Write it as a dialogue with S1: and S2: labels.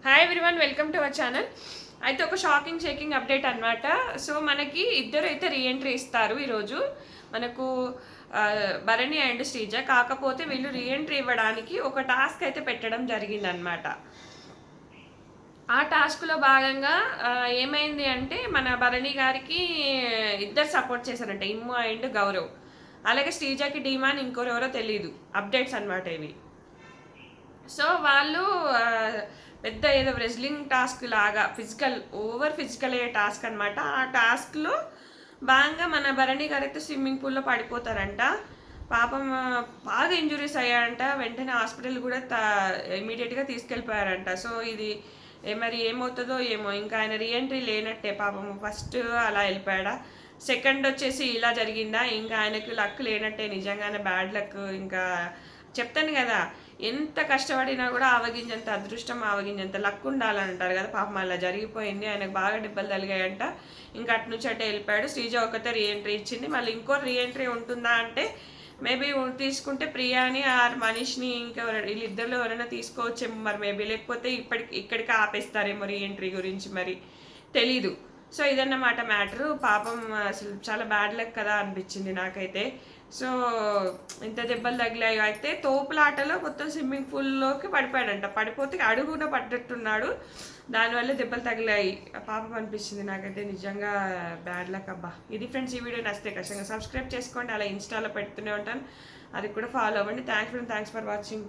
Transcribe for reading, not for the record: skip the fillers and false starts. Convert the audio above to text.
S1: Hi everyone, welcome to our channel. అయితే ఒక shaking update అనమాట. సో మనకి ఇద్దరు అయితే రీఎంట్రీ ఇస్తారు ఈరోజు మనకు, భరణి అండ్ శ్రీజ. కాకపోతే వీళ్ళు రీఎంట్రీ ఇవ్వడానికి ఒక టాస్క్ అయితే పెట్టడం జరిగిందనమాట. ఆ టాస్క్లో భాగంగా ఏమైంది అంటే మన భరణి గారికి ఇద్దరు సపోర్ట్ చేశారంట, ఇమ్ము అండ్ గౌరవ్. అలాగే శ్రీజకి డీమాన్ ఇంకోరెవరో తెలియదు. అప్డేట్స్ అనమాట ఇవి. సో వాళ్ళు పెద్ద ఏదో రెజ్లింగ్ టాస్క్ లాగా ఫిజికల్ అయ్యే టాస్క్ అనమాట. ఆ టాస్క్లో బాగా మన భరణి గారు అయితే స్విమ్మింగ్ పూల్లో పడిపోతారంట. పాపం బాగా ఇంజురీస్ అయ్యారంట. వెంటనే హాస్పిటల్ కూడా ఇమీడియట్గా తీసుకెళ్ళిపోయారంట. సో ఇది మరి ఏమవుతుందో ఏమో. ఇంకా ఆయన రీఎంట్రీ లేనట్టే పాపం. ఫస్ట్ అలా వెళ్ళిపోయాడా, సెకండ్ వచ్చేసి ఇలా జరిగిందా, ఇంకా ఆయనకు లక్ లేనట్టే. నిజంగానే బ్యాడ్ లక్. ఇంకా చెప్తాను కదా, ఎంత కష్టపడినా కూడా ఆవగింజంత అదృష్టం, ఆవగింజంత లక్ ఉండాలంటారు కదా. పాపం అలా జరిగిపోయింది. ఆయనకు బాగా దెబ్బలు తగిలాయంట. ఇంకా అటు నుంచి అటే వెళ్ళిపోయాడు. శ్రీజ ఒకతే రీఎంట్రీ ఇచ్చింది. మళ్ళీ ఇంకో రీఎంట్రీ ఉంటుందా అంటే మేబీ తీసుకుంటే ప్రియాని ఆర్ మనీష్ని ఇంకా వీళ్ళిద్దరిలో ఎవరైనా తీసుకోవచ్చేమో మరి. మేబీ లేకపోతే ఇక్కడికి ఆపేస్తారేమో రీఎంట్రీ గురించి, మరి తెలీదు. సో ఇదన్నమాట మ్యాటరు. పాపం అసలు చాలా బ్యాడ్ లక్ కదా అనిపించింది నాకైతే. సో ఇంత దెబ్బలు తగిలాయి. అయితే తోపులాటలో మొత్తం స్విమ్మింగ్ పూల్లోకి పడిపోయాడంట. పడిపోతే అడుగున పడ్డట్టున్నాడు. దానివల్ల దెబ్బలు తగిలాయి. పాపం అనిపించింది నాకైతే. నిజంగా బ్యాడ్ లక్ అబ్బా. ఇది ఫ్రెండ్స్, ఈ వీడియో నచ్చితే ఖచ్చితంగా సబ్స్క్రైబ్ చేసుకోండి. అలా ఇన్స్టాలో పెడుతూనే ఉంటాను, అది కూడా ఫాలో అవ్వండి. Thanks for watching.